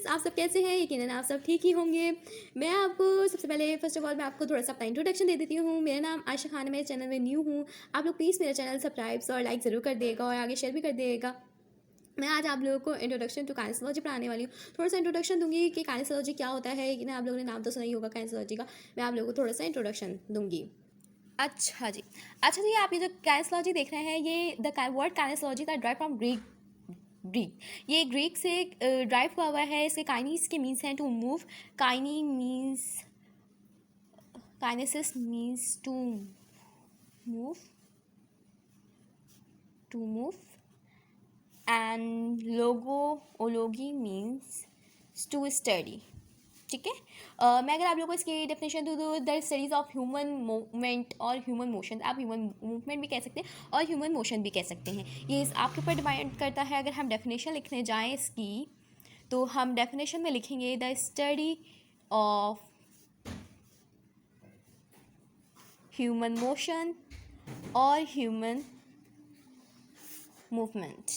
आप सब कैसे हैं? यकीनन आप सब ठीक ही होंगे। मैं आपको सबसे पहले फ़र्स्ट ऑफ़ ऑल मैं आपको थोड़ा-सा अपना इंट्रोडक्शन दे देती हूँ। मेरा नाम आयशा खान है, मेरे चैनल में न्यू हूँ। आप लोग प्लीज़ मेरा चैनल सब्सक्राइब और लाइक ज़रूर कर दिएगा और आगे शेयर भी कर दिएगा। मैं आज आप लोगों को इंट्रोडक्शन टू काइनेसोलॉजी पढ़ाने वाली हूँ। थोड़ा-सा इंट्रोडक्शन दूँगी कि काइनेसोलॉजी क्या होता है, लेकिन आप लोगों ने नाम तो सुना ही होगा काइनेसोलॉजी का। मैं आप लोगों को थोड़ा-सा इंट्रोडक्शन दूँगी। अच्छा जी, आप ये जो काइनेसोलॉजी देख रहे हैं, ये word kinesiology that derive from Greek. Greek ये ग्रीक से ड्राइव हुआ हुआ है। इसके काइनीस के मीन्स हैं टू मूव। काइनी means kinesis means move to move and ology means to study. ठीक है। मैं अगर आप लोगों को इसकी डेफिनेशन दूँ तो the studies of human movement और ह्यूमन मोशन। आप ह्यूमन मूवमेंट भी कह सकते हैं और ह्यूमन मोशन भी कह सकते हैं। ये आपके ऊपर डिपेंड करता है। अगर हम डेफिनेशन लिखने जाएँ इसकी, तो हम डेफिनेशन में लिखेंगे the study of human motion और ह्यूमन मूवमेंट।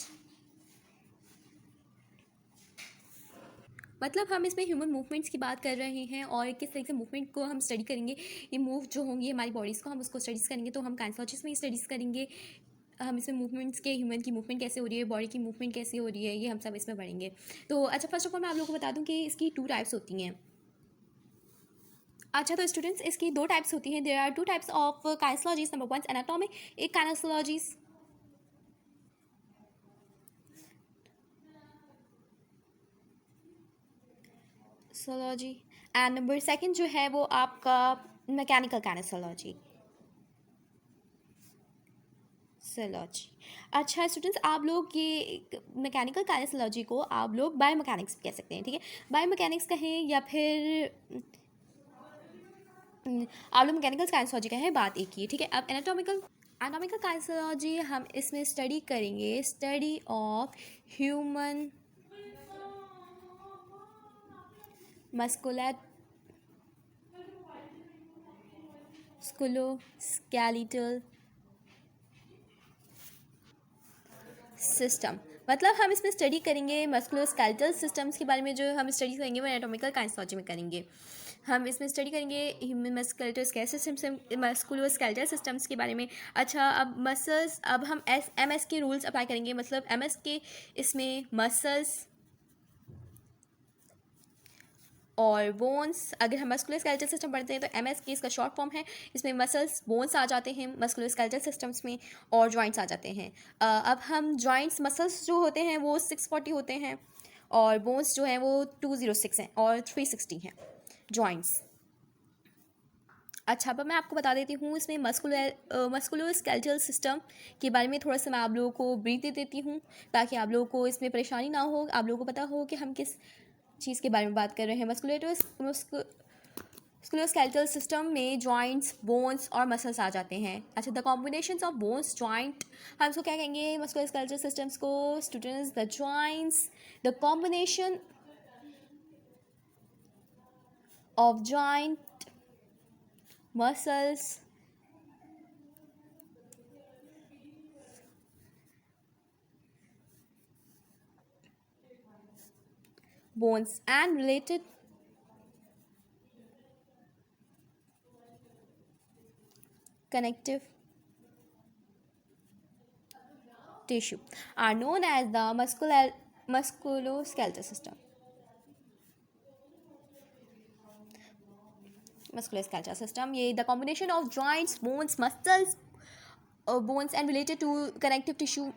मतलब हम इसमें ह्यूमन मूवमेंट्स की बात कर रहे हैं और किस तरीके से मूवमेंट को हम स्टडी करेंगे। ये मूव जो होंगी हमारी बॉडीज़ को, हम उसको स्टडीज़ करेंगे। तो हम काइनेसोलॉजिस्ट में ही स्टडीज़ करेंगे। हम इसमें मूवमेंट्स के, ह्यूमन की मूवमेंट कैसे हो रही है, बॉडी की मूवमेंट कैसे हो रही है, ये हम सब इसमें पढ़ेंगे। तो अच्छा, फर्स्ट ऑफ ऑल मैं आप लोगों को बता दूं कि इसकी 2 टाइप्स होती हैं। अच्छा, तो स्टूडेंट्स इसकी 2 टाइप्स होती हैं। There are 2 types of kinesiologies. Number 1 anatomy, एक काइनेसोलॉजीज सोलॉजी, एंड नंबर 2 जो है वो आपका मैकेनिकल काइनेसोलॉजी सोलॉजी। अच्छा स्टूडेंट्स, आप लोग ये मैकेनिकल काइनेसोलॉजी को आप लोग बायोमैकेनिक्स भी कह सकते हैं। ठीक है, बायोमैकेनिक्स कहें या फिर आप लोग मैकेनिकल काइनेसोलॉजी कहें, बात एक ही है। ठीक है। अब एनाटॉमिकल काइनेसोलॉजी हम इसमें स्टडी करेंगे, study of human musculoskeletal system. मतलब हम इसमें स्टडी करेंगे मस्कुलोस्केलेटल सिस्टम्स के बारे में। जो हम स्टडी करेंगे वो एनाटॉमिकल काइनेसोलॉजी में करेंगे। हम इसमें स्टडी करेंगे ह्यूमन मस्कुलोस्केलेटल सिस्टम्स के बारे में। अच्छा, अब मसल्स, अब हम एमएस के रूल्स अप्लाई करेंगे। मतलब एमएस के इसमें मसल्स और बोन्स। अगर हम मस्कुलोस्केलेटल सिस्टम पढ़ते हैं तो एमएस की इसका शॉर्ट फॉर्म है। इसमें मसल्स, बोन्स आ जाते हैं मस्कुलोस्केलेटल सिस्टम्स में, और जॉइंट्स आ जाते हैं। अब हम जॉइंट्स, मसल्स जो होते हैं वो 640 होते हैं और बोन्स जो हैं वो 206 हैं और 360 हैं जॉइंट्स। अच्छा, अब मैं आपको बता देती हूँ इसमें मस्कुलोस्केलेटल सिस्टम के बारे में थोड़ा सा मैं आप लोगों को ब्रीफ दे देती हूँ, ताकि आप लोगों को इसमें परेशानी ना हो, आप लोगों को पता हो कि हम किस चीज़ के बारे में बात कर रहे हैं। मस्कुलोस्केलेटल सिस्टम में जॉइंट्स, बोन्स और मसल्स आ जाते हैं। अच्छा, the combinations of bones, joint, हम इसको क्या कहेंगे मस्कुलोस्केलेटल सिस्टम्स को students? The joints, the combination of joint, muscles, bones and related connective tissue are known as the musculoskeletal system. Musculoskeletal system, ये the combination of joints, bones, muscles, bones and related to connective tissue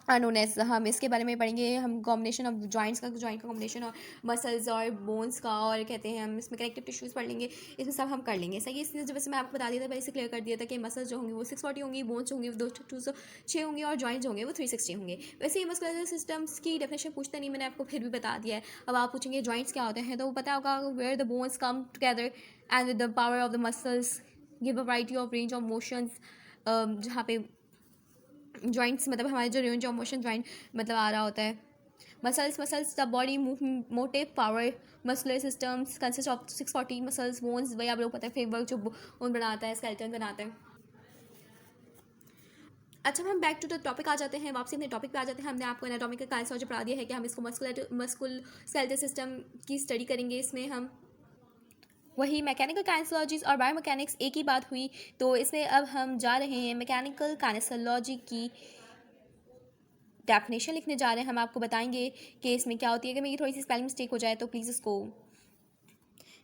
are known as, हम इसके बारे में पढ़ेंगे। हम combination of joints का, joint का combination और मसल्स और बोन्स का, और कहते हैं हम इसमें कनेक्टिव टिश्यूज़ पढ़ लेंगे। इसमें सब हम कर लेंगे। सही है। इसलिए जब से मैं आपको बता दिया था, पहले से क्लियर कर दिया था कि मसल्स जो होंगी वो 640 होंगी, बोन्स होंगी वो 206 होंगे और जॉइंट्स जो होंगे वो 360 होंगे। वैसे ही मस्कुलर सिस्टम्स की डेफिनेशन पूछते नहीं, मैंने आपको फिर भी बता दिया है। अब आप पूछेंगे जॉइंट्स क्या होते हैं, तो वो पता होगा where the bones come together and with the power of the muscles give a variety of range of motions. जहाँ पे जॉइंट्स मतलब हमारे जो रेंज ऑफ मोशन जॉइंट मतलब आ रहा होता है। Muscles the body motive power. Muscular systems consist of 640 muscles, bones, वही आप लोग पता है फ्रेमवर्क जो बोन बनाता है, स्केलेटन बनाता है। अच्छा, हम बैक टू द टॉपिक आ जाते हैं, वापसी अपने टॉपिक पे आ जाते हैं। हमने आपको एनाटॉमिकल काइनेसोलॉजी पढ़ा दिया है कि हम इसको मस्कुल स्केलेटल सिस्टम की स्टडी करेंगे। इसमें हम वही मैकेनिकल काइनेसोलॉजीज और बायोमैकेनिक्स एक ही बात हुई, तो इसमें अब हम जा रहे हैं मैकेनिकल काइनेसोलॉजी की डेफिनेशन लिखने जा रहे हैं। हम आपको बताएंगे कि इसमें क्या होती है। अगर मेरी थोड़ी सी स्पेलिंग मिस्टेक हो जाए तो प्लीज़ इसको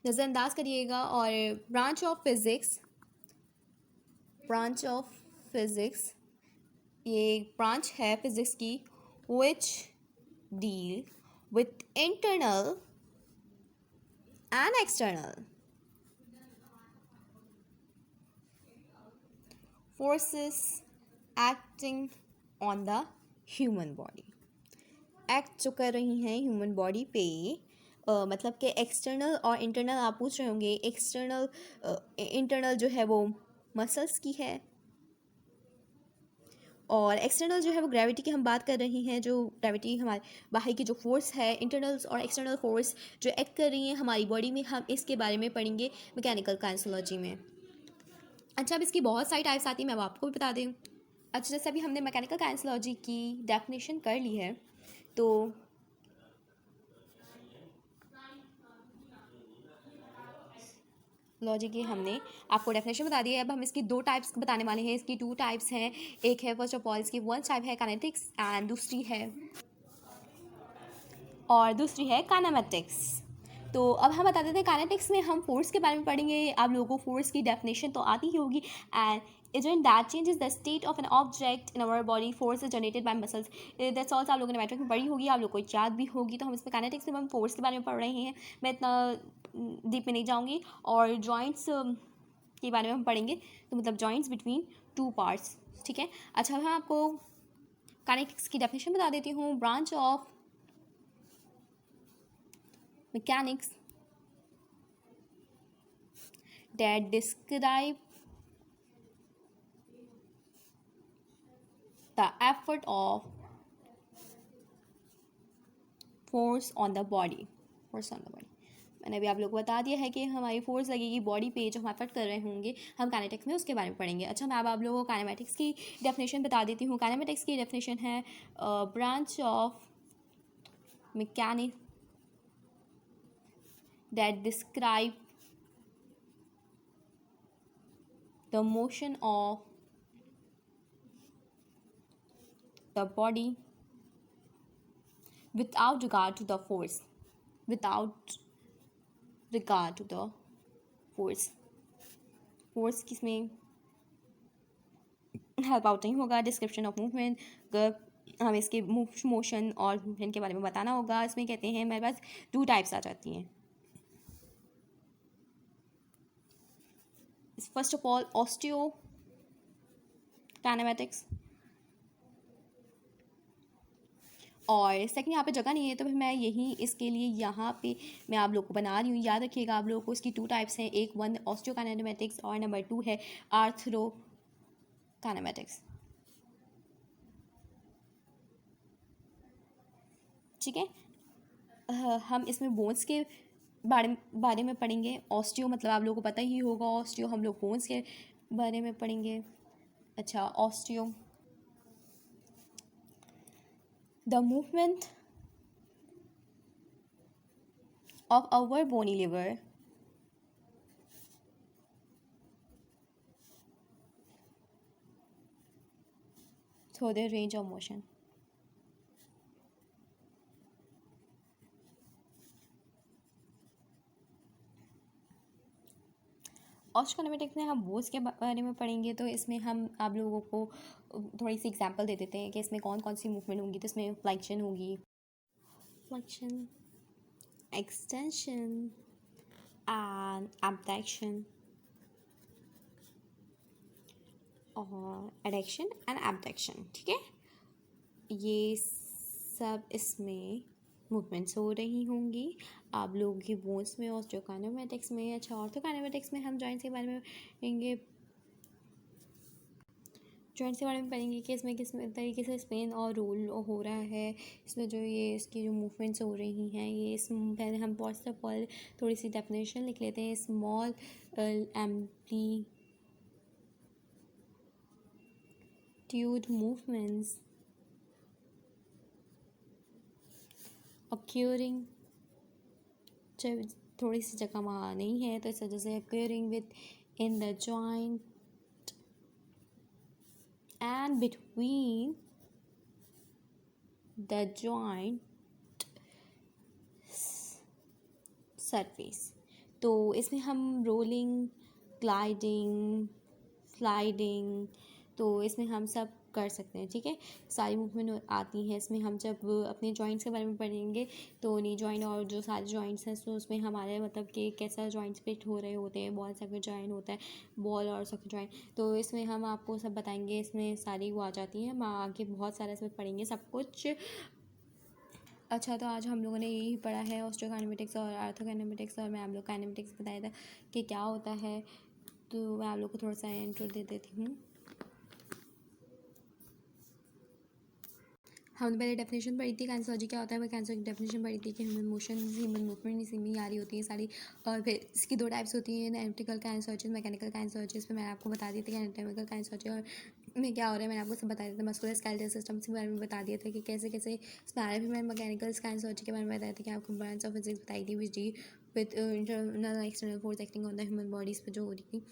नज़रअंदाज करिएगा। और ब्रांच ऑफ फिज़िक्स ये ब्रांच है फिज़िक्स की which deal with internal and external forces acting on the human body. Act जो कर रही हैं ह्यूमन बॉडी पे, मतलब कि एक्सटर्नल और इंटरनल आप पूछ रहे होंगे। इंटरनल जो है वो मसल्स की है, और एक्सटर्नल जो है वो ग्रेविटी की हम बात कर रही हैं। जो ग्रेविटी हमारे बाहर की जो फोर्स है, इंटरनल्स और एक्सटर्नल फोर्स जो एक्ट कर रही हैं हमारी बॉडी में, हम इसके बारे में पढ़ेंगे मैकेनिकल काइनेसोलॉजी में। अच्छा, अब इसकी बहुत सारी टाइप्स आती हैं, मैं अब आपको भी बता दूँ। अच्छा, जैसे अभी हमने मैकेनिकल काइनेसोलॉजी की डेफिनेशन कर ली है, तो लॉजी की हमने आपको डेफिनेशन बता दी है। अब हम इसकी दो टाइप्स बताने वाले हैं। इसकी टू टाइप्स हैं। एक है फर्स्ट ऑफ ऑल इसकी वन टाइप है काइनेटिक्स एंड दूसरी है काइनेमेटिक्स। तो अब हम बता देते हैं काइनेटिक्स में हम फोर्स के बारे में पढ़ेंगे। आप लोगों को फोर्स की डेफिनेशन तो आती ही होगी। And agent that changes the state of an object in our body, force is generated by muscles. That's also आप लोगों ने मैट्रिक में पढ़ी होगी, आप लोग को याद भी होगी। तो हम इसमें काइनेटिक्स में हम फोर्स के बारे में पढ़ रहे हैं। मैं इतना डीप में नहीं जाऊँगी। और जॉइंट्स के बारे में हम पढ़ेंगे, तो मतलब जॉइंट्स बिटवीन टू पार्ट्स, ठीक है। अच्छा, मैं आपको काइनेटिक्स की डेफिनेशन बता देती हूँ। Branch of mechanics that describe the effort of force on the body। मैंने अभी आप लोग को बता दिया है कि हमारी फोर्स लगेगी बॉडी पे, जो हम एफर्ट कर रहे होंगे हम काइनेटिक्स में उसके बारे में पढ़ेंगे। अच्छा, मैं अब आप लोगों को काइनेमेटिक्स की डेफिनेशन बता देती हूँ। काइनेमेटिक्स की डेफिनेशन है branch of mechanics that describe the motion of the body without regard to the force force किसमें हेल्प आउट नहीं होगा। डिस्क्रिप्शन ऑफ मूवमेंट, हमें इसके मोशन और मूवमेंट के बारे में बताना होगा। इसमें कहते हैं मेरे पास टू टाइप्स आ जाती हैं। First of all osteo kinematics, और सेकंड यहाँ पे जगह नहीं है तो फिर मैं यही इसके लिए यहाँ पे मैं आप लोग को बना रही हूँ। याद रखिएगा आप लोगों को इसकी टू टाइप्स हैं, एक वन ऑस्टियो काइनेमेटिक्स और नंबर टू है आर्थरो काइनेमेटिक्स, ठीक है। हम इसमें बोन्स के बारे में पढ़ेंगे। ऑस्टियो मतलब आप लोगों को पता ही होगा, ऑस्टियो हम लोग बोन्स के बारे में पढ़ेंगे। अच्छा, osteo the movement of our bony liver through their range of motion। ऑस्टियोकाइनेमेटिक्स में हम बोन्स के बारे में पढ़ेंगे, तो इसमें हम आप लोगों को थोड़ी सी एग्जांपल दे देते हैं कि इसमें कौन कौन सी मूवमेंट होंगी। तो इसमें फ्लेक्शन होगी, एक्सटेंशन एंड एब्डक्शन, और एडक्शन एंड एब्डक्शन, ठीक है। ये सब इसमें मूवमेंट्स हो रही होंगी आप लोगों की बोन्स में, ऑस्टियोकाइनेमेटिक्स में। अच्छा, ऑर्थोकाइनेमेटिक्स में हम जॉइंट्स के बारे में पढ़ेंगे। जॉइंट्स के बारे में पढ़ेंगे कि इसमें किस तरीके से स्पेन और रोल हो रहा है। इसमें जो ये इसकी जो मूवमेंट्स हो रही हैं, ये पहले हम फर्स्ट ऑफ ऑल थोड़ी सी डेफिनेशन लिख लेते हैं। स्मॉल fluid movements occurring, जब थोड़ी सी जगह वहाँ नहीं है तो इस वजह से occurring with in the joint and between the joint surface। तो इसमें हम रोलिंग, ग्लाइडिंग, स्लाइडिंग, तो इसमें हम सब कर सकते हैं, ठीक है। सारी मूवमेंट आती हैं इसमें। हम जब अपने जॉइंट्स के बारे में पढ़ेंगे तो नी जॉइंट और जो सारे जॉइंट्स हैं तो उसमें हमारे मतलब कि कैसा जॉइंट्स फिट हो रहे होते हैं, बॉल सॉकेट जॉइंट होता है, बॉल और सॉकेट जॉइंट, तो इसमें हम आपको सब बताएंगे। इसमें सारी वो आ जाती हैं, हम आगे बहुत सारा इसमें पढ़ेंगे सब कुछ। अच्छा, तो आज हम लोगों ने यही पढ़ा है ऑस्टियोकाइनेमेटिक्स और आर्थोकाइनेमेटिक्स, और मैं आप लोग काइनेमेटिक्स बताया था कि क्या होता है। तो मैं आप लोग को थोड़ा सा इंट्रो दे देती हूँ। हमने पहले डेफिनेशन पढ़ी थी काइनेसोलॉजी क्या होता है, मैं कैंसर की डेफिनेशन पढ़ी थी कि ह्यूमन मोशन, ह्यूमन मूवमेंट इसी में आ रही होती है सारी। और फिर इसकी दो टाइप्स होती हैं, एनालिटिकल काइनेसोलॉजी, मैकेनिकल काइनेसोलॉजी। इसमें मैंने आपको बता दी थी कि एनाटॉमिकल काइनेसोलॉजी और में क्या हो रहा है, मैंने आपको सब बता दिया था। मस्कुलर स्केलेटल सिस्टम के बारे में बता दिया था कि कैसे कैसे इसमें। फिर मैंने मैकेनिकल काइनेसोलॉजी के बारे में बताया था कि आपको ब्रांच ऑफ फिजिक्स बताई थी which deal with internal external force acting on the human bodies पर जो हो रही थी,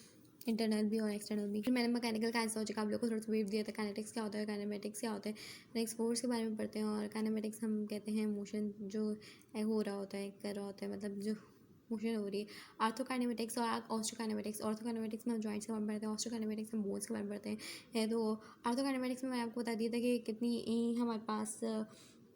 इंटरनल भी और एक्सटर्नल भी। फिर मैंने मैकेनिकल काइनेसोलॉजी का आप लोग को थोड़ा सा ब्रीफ दिया था, काइनेटिक्स क्या होता है, काइनेमेटिक्स क्या होता है। नेक्स्ट फोर्स के बारे में पढ़ते हैं। और काइनेमेटिक्स हम कहते हैं मोशन जो हो रहा होता है, कर रहा होता है, मतलब जो मोशन हो रही है। आर्थोकाइनेमेटिक्स और ऑस्टियोकाइनेमेटिक्स, ऑर्थोकाइनेमेटिक्स में हम जॉइंट्स के बारे में पढ़ते हैं, ऑस्टियोकाइनेमेटिक्स में बोन्स के बारे में पढ़ते हैं। तो आर्थोकाइनेमेटिक्स में मैं आपको बता दिया था कि कितनी हमारे पास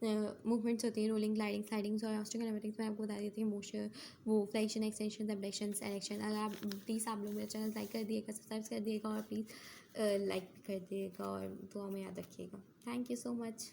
मूवमेंट्स होती हैं, रोलिंग, ग्लाइडिंग, स्लाइडिंग्स। और ऑस्टियोकाइनेमेटिक्स में आपको बता देती है मोशन, वो फ्लेक्शन, एक्सटेंशन, एब्डक्शन, एरेक्शन। अगर आप प्लीज़ आप लोग मेरा चैनल लाइक कर दिएगा, सब्सक्राइब कर दिएगा और प्लीज़ लाइक कर दिएगा और दुआ में याद रखिएगा। Thank you so much.